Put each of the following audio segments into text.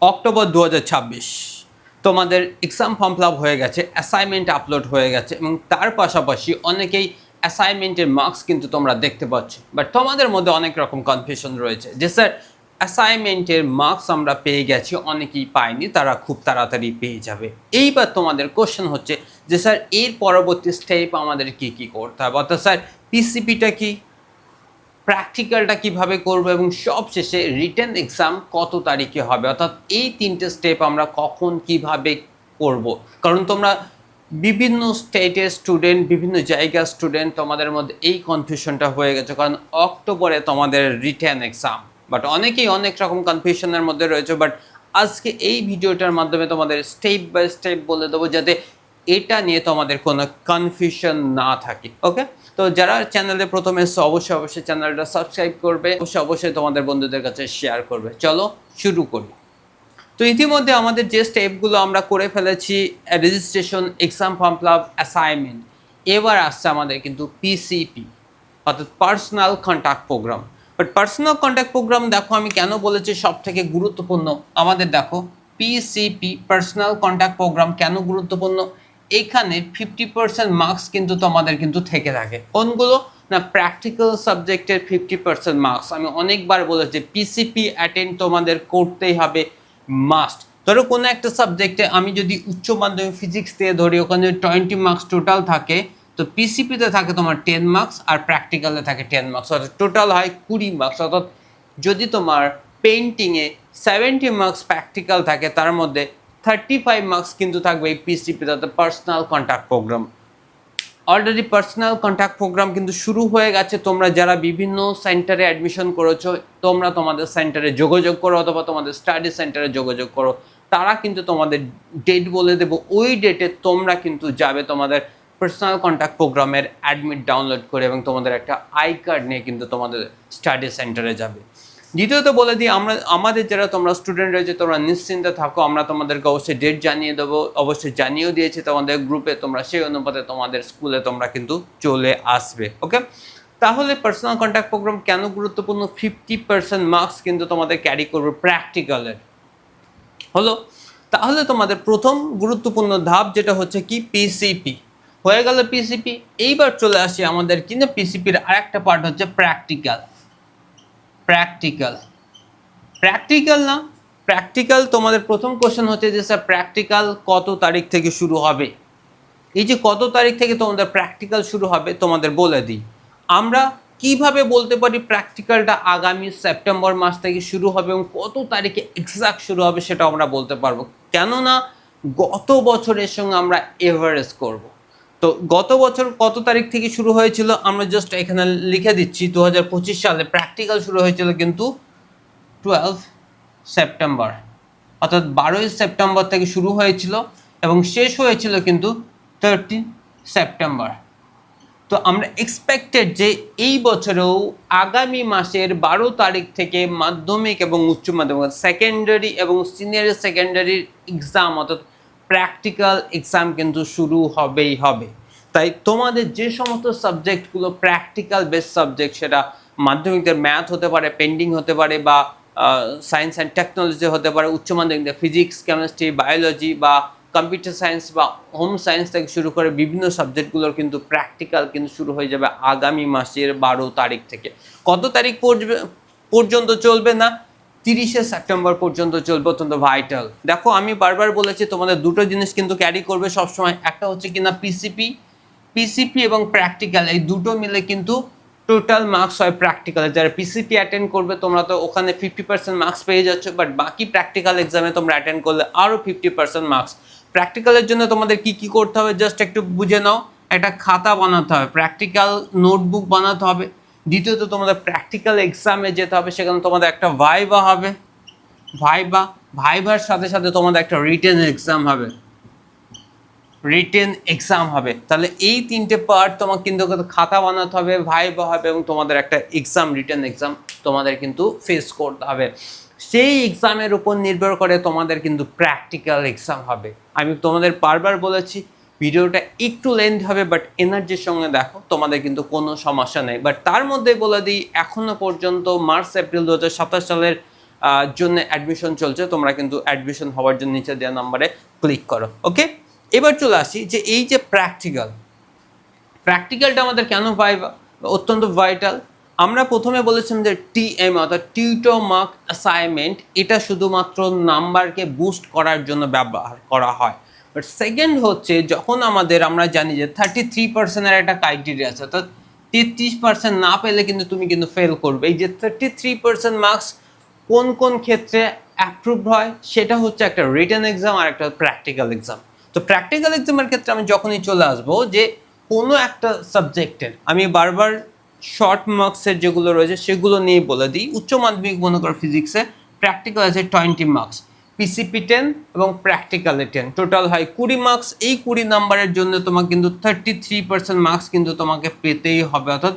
October 2026 তোমাদের exam form fill up হয়ে গেছে, অ্যাসাইনমেন্ট আপলোড হয়ে গেছে এবং তার পাশাপাশি অনেকেই অ্যাসাইনমেন্টের মার্কস কিন্তু তোমরা দেখতে পাচ্ছ। বাট তোমাদের মধ্যে অনেক রকম কনফিউশন রয়েছে যে স্যার অ্যাসাইনমেন্টের মার্কস আমরা পেয়ে গেছি, অনেকেই পায়নি, তারা খুব তাড়াতাড়ি পেয়ে যাবে। এইবার তোমাদের কোশ্চেন হচ্ছে যে স্যার এর পরবর্তী স্টেপ আমাদের কি কি করতে হবে, অর্থাৎ স্যার পিসিপিটা কি, প্র্যাকটিক্যালটা কিভাবে করবো এবং সবশেষে রিটেন এক্সাম কত তারিখে হবে, অর্থাৎ এই তিনটে স্টেপ আমরা কখন কিভাবে করব। কারণ তোমরা বিভিন্ন স্টেটের স্টুডেন্ট, বিভিন্ন জায়গার স্টুডেন্ট, তোমাদের মধ্যে এই কনফিউশনটা হয়ে গেছে কারণ অক্টোবরে তোমাদের রিটেন এক্সাম। বাট অনেকেই অনেক রকম কনফিউশনের মধ্যে রয়েছে। বাট আজকে এই ভিডিওটার মাধ্যমে তোমাদের স্টেপ বাই স্টেপ বলে দেবো যাতে এটা নিয়ে তোমাদের কোনো কনফিউশন না থাকে। ওকে, তো যারা চ্যানেলে প্রথমে এসে অবশ্যই চ্যানেলটা সাবস্ক্রাইব করবে, অবশ্যই তোমাদের বন্ধুদের কাছে শেয়ার করবে। চলো শুরু করি। তো ইতিমধ্যে আমাদের যে স্টেপগুলো আমরা করে ফেলেছি, registration, exam form fill up, assignment, এবার আসছে আমাদের কিন্তু পিসিপি অর্থাৎ personal contact programme. But personal contact programme দেখো আমি কেন বলেছি সব থেকে গুরুত্বপূর্ণ। আমাদের দেখো পিসিপি পার্সোনাল কন্ট্যাক্ট প্রোগ্রাম কেন গুরুত্বপূর্ণ, এখানে 50% মার্কস কিন্তু তোমাদের কিন্তু থেকে থাকে। কোনগুলো না, প্র্যাকটিক্যাল সাবজেক্টের 50% মার্কস। আমি অনেকবার বলেছি পিসিপি অ্যাটেন্ড তোমাদের করতেই হবে, মাস্ট। ধরো কোনো একটা সাবজেক্টে আমি যদি উচ্চ মাধ্যমিক ফিজিক্স দিয়ে ধরি, ওখানে 20 মার্কস টোটাল থাকে, তো পিসিপিতে থাকে তোমার 10 মার্কস আর প্র্যাকটিক্যালে থাকে 10 মার্কস, অর্থাৎ টোটাল হয় 20 মার্কস। অর্থাৎ যদি তোমার পেইন্টিংয়ে 70 মার্কস প্র্যাকটিক্যাল থাকে, তার মধ্যে 35 মার্কস কিন্তু থাকবে এই পিসিপিতে, অর্থাৎ personal contact programme. Already personal contact programme কিন্তু শুরু হয়ে গেছে। তোমরা যারা বিভিন্ন সেন্টারে অ্যাডমিশন করেছো, তোমরা তোমাদের সেন্টারে যোগাযোগ করো অথবা তোমাদের স্টাডি সেন্টারে যোগাযোগ করো, তারা কিন্তু তোমাদের ডেট বলে দেবো, ওই ডেটে তোমরা কিন্তু যাবে তোমাদের পার্সোনাল কন্ট্যাক্ট প্রোগ্রামের অ্যাডমিট ডাউনলোড করে এবং তোমাদের একটা আই কার্ড নিয়ে কিন্তু তোমাদের স্টাডি সেন্টারে যাবে। দ্বিতীয়ত বলে দিই, আমাদের যারা তোমরা স্টুডেন্ট রয়েছে তোমরা নিশ্চিন্তে থাকো, আমরা তোমাদেরকে অবশ্যই ডেট জানিয়ে দেবো, অবশ্যই জানিয়েও দিয়েছি তোমাদের গ্রুপে, তোমরা সেই অনুপাতে তোমাদের স্কুলে তোমরা কিন্তু চলে আসবে। ওকে, তাহলে পার্সোনাল কন্ট্যাক্ট প্রোগ্রাম কেন গুরুত্বপূর্ণ, 50% মার্কস কিন্তু তোমাদের ক্যারি করবে প্র্যাকটিক্যালের। হলো, তাহলে তোমাদের প্রথম গুরুত্বপূর্ণ ধাপ যেটা হচ্ছে কি পিসিপি হয়ে গেল। পিসিপি, এইবার চলে আসি আমাদের কিন্তু পিসিপির আরেকটা পার্ট হচ্ছে প্র্যাকটিক্যাল। প্র্যাকটিক্যাল না, প্র্যাকটিক্যাল তোমাদের প্রথম কোশ্চেন হচ্ছে যে স্যার প্র্যাকটিক্যাল কত তারিখ থেকে শুরু হবে। এই যে কত তারিখ থেকে তোমাদের প্র্যাকটিক্যাল শুরু হবে তোমাদের বলে দিই। আমরা কিভাবে বলতে পারি প্র্যাকটিক্যালটা আগামী সেপ্টেম্বর মাস থেকে শুরু হবে এবং কত তারিখে এক্সাক্ট শুরু হবে সেটা আমরা বলতে পারবো, কেননা গত বছরের সঙ্গে আমরা এভারেজ করব। তো গত বছর কত তারিখ থেকে শুরু হয়েছিল আমরা জাস্ট এখানে লিখে দিচ্ছি। 2025 সালে প্র্যাকটিক্যাল শুরু হয়েছিল কিন্তু 12 সেপ্টেম্বর, অর্থাৎ 12ই সেপ্টেম্বর থেকে শুরু হয়েছিল এবং শেষ হয়েছিল কিন্তু 13 সেপ্টেম্বর। তো আমরা এক্সপেক্টেড যে এই বছরেও আগামী মাসের 12 তারিখ থেকে মাধ্যমিক এবং উচ্চ মাধ্যমিক, সেকেন্ডারি এবং সিনিয়র সেকেন্ডারির এক্সাম অর্থাৎ প্র্যাকটিক্যাল এক্সাম কিন্তু শুরু হবেই হবে। তাই তোমাদের যে সমস্ত সাবজেক্টগুলো প্র্যাকটিক্যাল বেস সাবজেক্ট, সেটা মাধ্যমিকদের ম্যাথ হতে পারে, পেন্টিং হতে পারে, বা সায়েন্স অ্যান্ড টেকনোলজি হতে পারে, উচ্চ মাধ্যমিকদের ফিজিক্স, কেমিস্ট্রি, বায়োলজি বা কম্পিউটার সায়েন্স বা হোম সায়েন্স থেকে শুরু করে বিভিন্ন সাবজেক্টগুলোর কিন্তু প্র্যাকটিক্যাল কিন্তু শুরু হয়ে যাবে আগামী মাসের 12 তারিখ থেকে। কত তারিখ পর্যন্ত চলবে না, 30শে সেপ্টেম্বর পর্যন্ত চলবে, অত্যন্ত ভাইটাল। দেখো আমি বারবার বলেছি তোমাদের দুটো জিনিস কিন্তু ক্যারি করবে সবসময়, একটা হচ্ছে কিনা পিসিপি এবং প্র্যাকটিক্যাল, এই দুটো মিলে কিন্তু টোটাল মার্কস হয় প্র্যাকটিক্যালে। যারা পিসিপি অ্যাটেন্ড করবে তোমরা তো ওখানে 50% মার্কস পেয়ে যাচ্ছ, বাট বাকি প্র্যাকটিক্যাল এক্সামে তোমরা অ্যাটেন্ড করলে আরও 50% মার্কস। প্র্যাকটিক্যালের জন্য তোমাদের কি কি করতে হবে জাস্ট একটু বুঝে নাও। একটা খাতা বানাতে হবে, প্র্যাকটিক্যাল নোটবুক বানাতে হবে। দ্বিতীয়ত তোমাদের প্র্যাকটিক্যাল এক্সামে যেতে হবে, সেখানে তোমাদের একটা ভাইবা হবে, ভাইবার সাথে সাথে তোমাদের একটা রিটেন এক্সাম হবে। তাহলে এই তিনটে পার্ট তোমাকে কিন্তু খাতা বানাতে হবে, ভাইবা হবে এবং তোমাদের একটা এক্সাম, রিটেন এক্সাম তোমাদের কিন্তু ফেস করতে হবে। সেই এক্সামের উপর নির্ভর করে তোমাদের কিন্তু প্র্যাকটিক্যাল এক্সাম হবে। আমি তোমাদের বারবার বলেছি ভিডিওটা একটু লেন্থ হবে, বাট এনার্জির সঙ্গে দেখো তোমাদের কিন্তু কোনো সমস্যা নেই। বাট তার মধ্যে বলে দিই, এখনও পর্যন্ত মার্চ এপ্রিল 2027 সালের জন্য অ্যাডমিশন চলছে, তোমরা কিন্তু অ্যাডমিশন হওয়ার জন্য নিচে দেওয়া নাম্বারে ক্লিক করো। ওকে, এবার চলে আসি যে এই যে প্র্যাকটিক্যালটা আমাদের কেন অত্যন্ত ভাইটাল। আমরা প্রথমে বলেছিলাম যে টিএম অর্থাৎ টিউটর মার্ক অ্যাসাইনমেন্ট, এটা শুধুমাত্র নাম্বারকে বুস্ট করার জন্য ব্যবহার করা হয়। বাট সেকেন্ড হচ্ছে যখন আমরা জানি যে 33%-এর একটা ক্রাইটেরিয়া আছে, অর্থাৎ 33% না পেলে কিন্তু তুমি কিন্তু ফেল করবে। এই যে 33% মার্কস কোন কোন ক্ষেত্রে অ্যাপ্রুভ হয়, সেটা হচ্ছে একটা রিটেন এক্সাম আর একটা প্র্যাকটিক্যাল এক্সাম। তো প্র্যাকটিক্যাল এক্সামের ক্ষেত্রে আমি যখনই চলে আসবো যে কোনো একটা সাবজেক্টের, আমি বারবার শর্ট মার্কসের যেগুলো রয়েছে সেগুলো নিয়ে বলে দিই। উচ্চ মাধ্যমিক মনে করো ফিজিক্সে প্র্যাকটিক্যাল আছে 20 মার্কস, পিসিপি 10 এবং প্র্যাকটিক্যালে 10, টোটাল হয় 20 মার্কস। এই 20 নাম্বারের জন্য তোমাকে কিন্তু 33% মার্কস কিন্তু তোমাকে পেতেই হবে, অর্থাৎ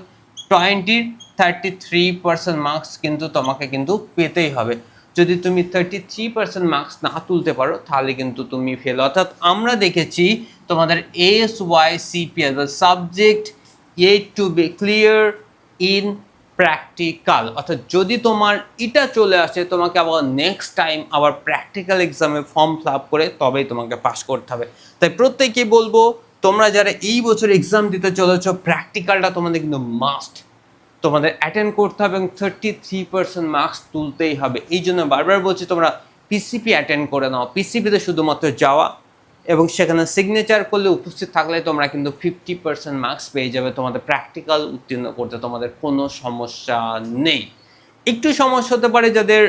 33% মার্কস কিন্তু তোমাকে কিন্তু পেতেই হবে। যদি তুমি 33% মার্কস না তুলতে পারো তাহলে কিন্তু তুমি ফেল। অর্থাৎ আমরা দেখেছি তোমাদের SYCPS subject yet to be clear in practical, অর্থাৎ যদি তোমার এটা চলে আসে তোমাকে আবার নেক্সট টাইম আবার প্র্যাকটিক্যাল এক্সামে ফর্ম ফিল আপ করে তবেই তোমাকে পাস করতে হবে। তাই প্রত্যেককে বলবো তোমরা যারা এই বছর এক্সাম দিতে চলেছো প্র্যাকটিক্যালটা তোমাদের কিন্তু মাস্ট তোমাদের অ্যাটেন্ড করতে হবে এবং 33% মার্কস তুলতেই হবে। এই জন্য বারবার বলছি তোমরা পিসিপি অ্যাটেন্ড করে নাও। পিসিপিতে শুধুমাত্র যাওয়া এবং সেখানে সিগনেচার করলে উপস্থিত থাকলে তোমরা কিন্তু 50% মার্কস পেয়ে যাবে। তোমাদের প্র্যাকটিক্যাল উত্তীর্ণ করতে তোমাদের কোনো সমস্যা নেই। একটু সমস্যা হতে পারে যাদের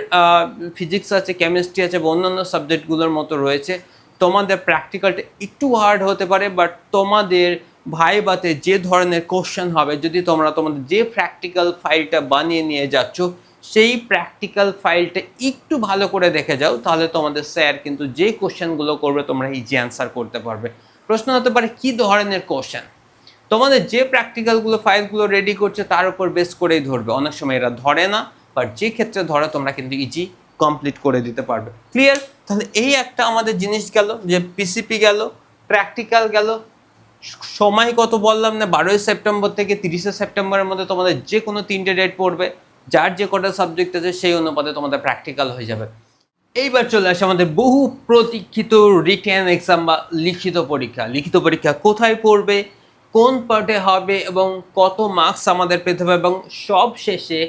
ফিজিক্স আছে, কেমিস্ট্রি আছে বা অন্যান্য সাবজেক্টগুলোর মতো রয়েছে, তোমাদের প্র্যাকটিক্যালটা একটু হার্ড হতে পারে। বাট তোমাদের ভাইভাতে যে ধরনের কোশ্চেন হবে, যদি তোমরা তোমাদের যে প্র্যাকটিক্যাল ফাইলটা বানিয়ে নিয়ে যাচ্ছ সেই প্র্যাকটিক্যাল ফাইলটা একটু ভালো করে দেখে যাও, তাহলে তোমাদের স্যার কিন্তু যে কোশ্চেনগুলো করবে তোমরা ইজি অ্যান্সার করতে পারবে। প্রশ্ন হতে পারে কী ধরনের কোশ্চেন, তোমাদের যে প্র্যাকটিক্যালগুলো ফাইলগুলো রেডি করছে তার উপর বেস করেই ধরবে। অনেক সময় এরা ধরে না, বাট যে ক্ষেত্রে ধরে তোমরা কিন্তু ইজি কমপ্লিট করে দিতে পারবে। ক্লিয়ার? তাহলে এই একটা আমাদের জিনিস গেল যে পিসিপি গেল, প্র্যাকটিক্যাল গেল। সময় কত বললাম না, 12ই সেপ্টেম্বর থেকে 30শে সেপ্টেম্বরের মধ্যে তোমাদের যে কোনো 3টে ডেট পড়বে, যার যে কটা সাবজেক্ট আছে সেই অনুপাতে তোমাদের প্র্যাকটিক্যাল হয়ে যাবে। এইবার চলে আসে আমাদের বহু প্রতীক্ষিত রিটেন এক্সাম বা লিখিত পরীক্ষা। লিখিত পরীক্ষা কোথায় পড়বে, কোন পার্টে হবে এবং কত মার্কস আমাদের পেতে হবে এবং সব শেষে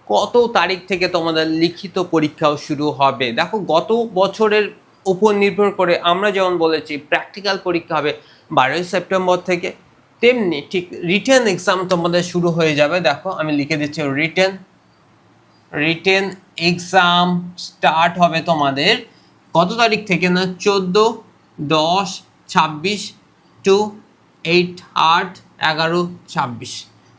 কত তারিখ থেকে তোমাদের লিখিত পরীক্ষাও শুরু হবে। দেখো গত বছরের উপর নির্ভর করে আমরা যেমন বলেছি প্র্যাকটিক্যাল পরীক্ষা হবে 12ই সেপ্টেম্বর থেকে, তেমনি ঠিক রিটেন এক্সাম তোমাদের শুরু হয়ে যাবে। দেখো আমি লিখে দিচ্ছি রিটেন এক্সাম স্টার্ট হবে তোমাদের কত তারিখ থেকে না, 14, 10, 26 টু 8, 8, 11, 26।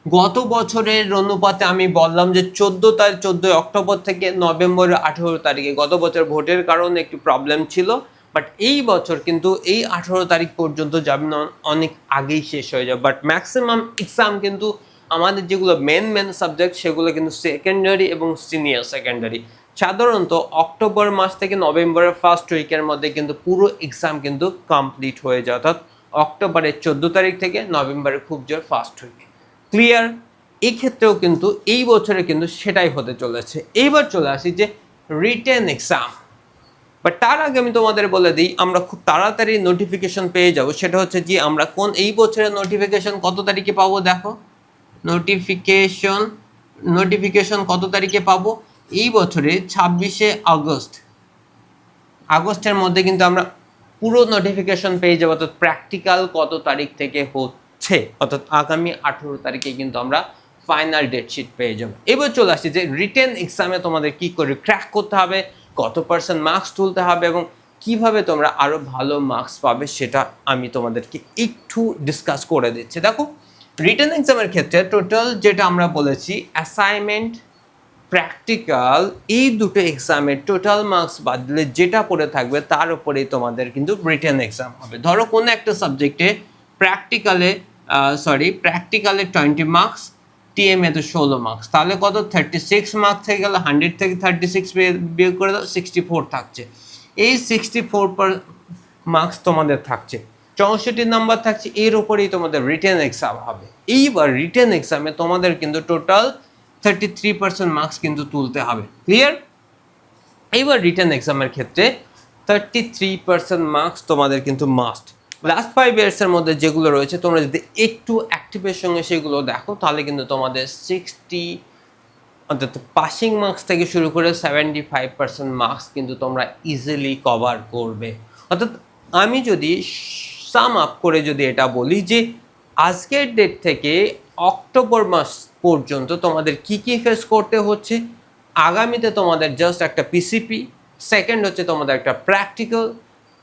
গত বছরের অনুপাতে আমি বললাম যে 14 অক্টোবর থেকে নভেম্বরের 18 তারিখে। গত বছর ভোটের কারণে একটু প্রবলেম ছিল, বাট এই বছর কিন্তু এই 18 তারিখ পর্যন্ত যাবে না, অনেক আগেই শেষ হয়ে যাবে। বাট ম্যাক্সিমাম এক্সাম কিন্তু আমাদের যেগুলো মেন সাবজেক্ট সেগুলো কিন্তু সেকেন্ডারি এবং সিনিয়র সেকেন্ডারি। সাধারণত অক্টোবর মাস থেকে নভেম্বরের ফার্স্ট উইকের মধ্যে কিন্তু পুরো এক্সাম কিন্তু কমপ্লিট হয়ে যায়, অর্থাৎ অক্টোবরের 14 তারিখ থেকে নভেম্বরের খুব জোর ফার্স্ট উইক। ক্লিয়ার? এই ক্ষেত্রেও কিন্তু এই বছরে কিন্তু সেটাই হতে চলেছে। এইবার চলে আসি যে রিটেন এক্সাম। বাট তার আগে আমি তোমাদের বলে দিই আমরা খুব তাড়াতাড়ি নোটিফিকেশন পেয়ে যাব। সেটা হচ্ছে যে আমরা কোন এই বছরের নোটিফিকেশন কত তারিখে পাবো। দেখো নোটিফিকেশন কত তারিখে পাবো, এই বছরে 26শে আগস্টের মধ্যে কিন্তু আমরা পুরো নোটিফিকেশন পেয়ে যাবো। অর্থাৎ প্র্যাকটিক্যাল কত তারিখ থেকে হচ্ছে, অর্থাৎ আগামী 18 তারিখে কিন্তু আমরা ফাইনাল ডেটশিট পেয়ে যাবো। এবার চলে আসছি যে রিটেন এক্সামে তোমাদের কি করে ক্র্যাক করতে হবে, কত পার্সেন্ট মার্কস তুলতে হবে এবং কিভাবে তোমরা আরও ভালো মার্কস পাবে, সেটা আমি তোমাদেরকে একটু ডিসকাস করে দিচ্ছি। দেখো রিটেন এক্সামের ক্ষেত্রে টোটাল যেটা আমরা বলেছি অ্যাসাইনমেন্ট, প্র্যাকটিক্যাল, এই দুটো এক্সামের টোটাল মার্কস বাদ দিলে যেটা পড়ে থাকবে তার উপরেই তোমাদের কিন্তু রিটেন এক্সাম হবে। ধরো কোনো একটা সাবজেক্টে প্র্যাকটিক্যালে 20 মার্কস, টিএমএ তো 16 মার্কস, তাহলে কত 36 মার্কস থেকে গেল, 100 থেকে 36 বিয়োগ করে দাও, 64 থাকছে। এই 64 মার্কস তোমাদের থাকছে, 64 নাম্বার থাকছে, এর উপরেই তোমাদের রিটেন এক্সাম হবে। এইবার রিটেন এক্সামে তোমাদের কিন্তু টোটাল 33% মার্কস কিন্তু তুলতে হবে। ক্লিয়ার? এইবার রিটেন এক্সামের ক্ষেত্রে 33% মার্কস তোমাদের কিন্তু মাস্ট। লাস্ট 5 ইয়ার্সের মধ্যে যেগুলো রয়েছে তোমরা যদি একটু অ্যাক্টিভের সঙ্গে সেগুলো দেখো তাহলে কিন্তু তোমাদের 60 অন্তত পাসিং মার্কস থেকে শুরু করে 75% মার্কস কিন্তু তোমরা ইজিলি কভার করবে। অর্থাৎ আমি যদি সাম আপ করে যদি এটা বলি যে আজকের ডেট থেকে অক্টোবর মাস পর্যন্ত তোমাদের কি কি ফেস করতে হচ্ছে, আগামীতে তোমাদের জাস্ট একটা পিসিপি, সেকেন্ড হচ্ছে তোমাদের একটা প্র্যাকটিক্যাল,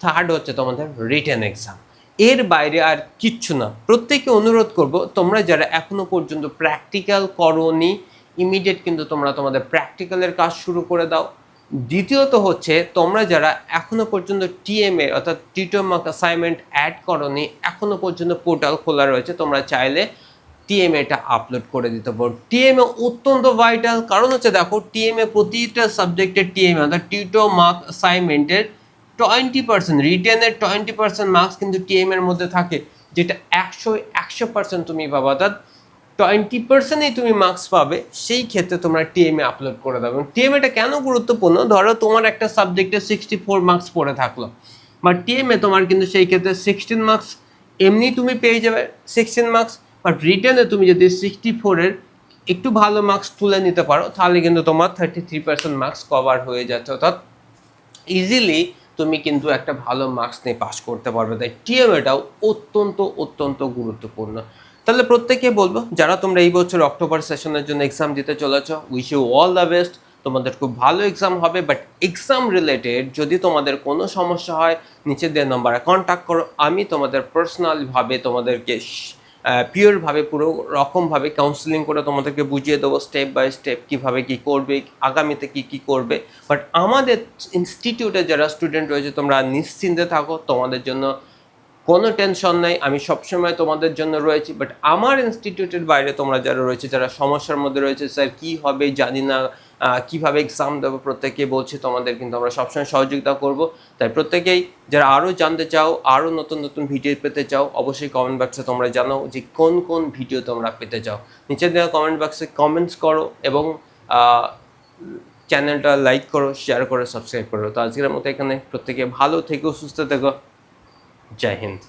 থার্ড হচ্ছে তোমাদের রিটেন এক্সাম, এর বাইরে আর কিচ্ছু না। প্রত্যেকে অনুরোধ করব তোমরা যারা এখনো পর্যন্ত প্র্যাকটিক্যাল করোনি ইমিডিয়েট কিন্তু তোমরা তোমাদের প্র্যাকটিক্যালের কাজ শুরু করে দাও। দ্বিতীয়ত হচ্ছে তোমরা যারা এখনো পর্যন্ত টিএমএ অর্থাৎ টিটো মার্ক অ্যাসাইনমেন্ট অ্যাড করোনি, এখনো পর্যন্ত পোর্টাল খোলা রয়েছে, তোমরা চাইলে টিএমএটা আপলোড করে দিতে পারো। টিএমএ অত্যন্ত ভাইটাল, কারণ হচ্ছে দেখো টিএমএ প্রতিটা সাবজেক্টের টিএমএ অর্থাৎ টিটো মার্ক অ্যাসাইনমেন্টের 20% রিটেনের 20% মার্কস কিন্তু টিএমএর মধ্যে থাকে, যেটা 100% তুমি পাবা, অর্থাৎ 20%ই তুমি মার্কস পাবে। সেই ক্ষেত্রে তোমরা টিএমএ আপলোড করে দেবে। টিএমএটা কেন গুরুত্বপূর্ণ, ধরো তোমার একটা সাবজেক্টে 64 মার্কস পড়ে থাকলো, বা টিএমএ তোমার কিন্তু সেই ক্ষেত্রে 16 মার্কস এমনি তুমি পেয়ে যাবে 16 মার্কস, বাট রিটেনে তুমি যদি 64-এর একটু ভালো মার্কস তুলে নিতে পারো তাহলে কিন্তু তোমার 33% মার্কস কভার হয়ে যাচ্ছে, অর্থাৎ ইজিলি তুমি কিন্তু একটা ভালো মার্কস নিয়ে পাস করতে পারবে। তাই টিএমএটাও অত্যন্ত অত্যন্ত গুরুত্বপূর্ণ। তাহলে প্রত্যেকে বলবো যারা তোমরা এই বছর অক্টোবর সেশনের জন্য এক্সাম দিতে চলেছ, wish you all the best. তোমাদের খুব ভালো এক্সাম হবে, বাট এক্সাম রিলেটেড যদি তোমাদের কোনো সমস্যা হয় নিচে দেওয়া নাম্বারে কন্ট্যাক্ট করো। আমি তোমাদের পার্সোনালভাবে তোমাদেরকে পিওরভাবে পুরো রকমভাবে কাউন্সিলিং করে তোমাদেরকে বুঝিয়ে দেবো স্টেপ বাই স্টেপ কীভাবে কী করবে, আগামীতে কী কী করবে। বাট আমাদের ইনস্টিটিউটে যারা স্টুডেন্ট রয়েছে তোমরা নিশ্চিন্তে থাকো, তোমাদের জন্য কোনো টেনশন নেই, আমি সবসময় তোমাদের জন্য রয়েছি। বাট আমার ইনস্টিটিউটের বাইরে তোমরা যারা রয়েছে, যারা সমস্যার মধ্যে রয়েছে, স্যার কী হবে জানি না, কীভাবে এক্সাম দেবো, প্রত্যেকে বলছি তোমাদের কিন্তু আমরা সবসময় সহযোগিতা করব। তাই প্রত্যেকেই যারা আরও জানতে চাও, আরও নতুন নতুন ভিডিও পেতে চাও, অবশ্যই কমেন্ট বক্সে তোমরা জানাও যে কোন কোন ভিডিও তোমরা পেতে চাও। নিচে দেওয়া কমেন্ট বক্সে কমেন্টস করো এবং চ্যানেলটা লাইক করো, শেয়ার করো, সাবস্ক্রাইব করো। তো আজকের মতো এখানে প্রত্যেকে ভালো থেকো, সুস্থ থেকো। জয় হিন্দ।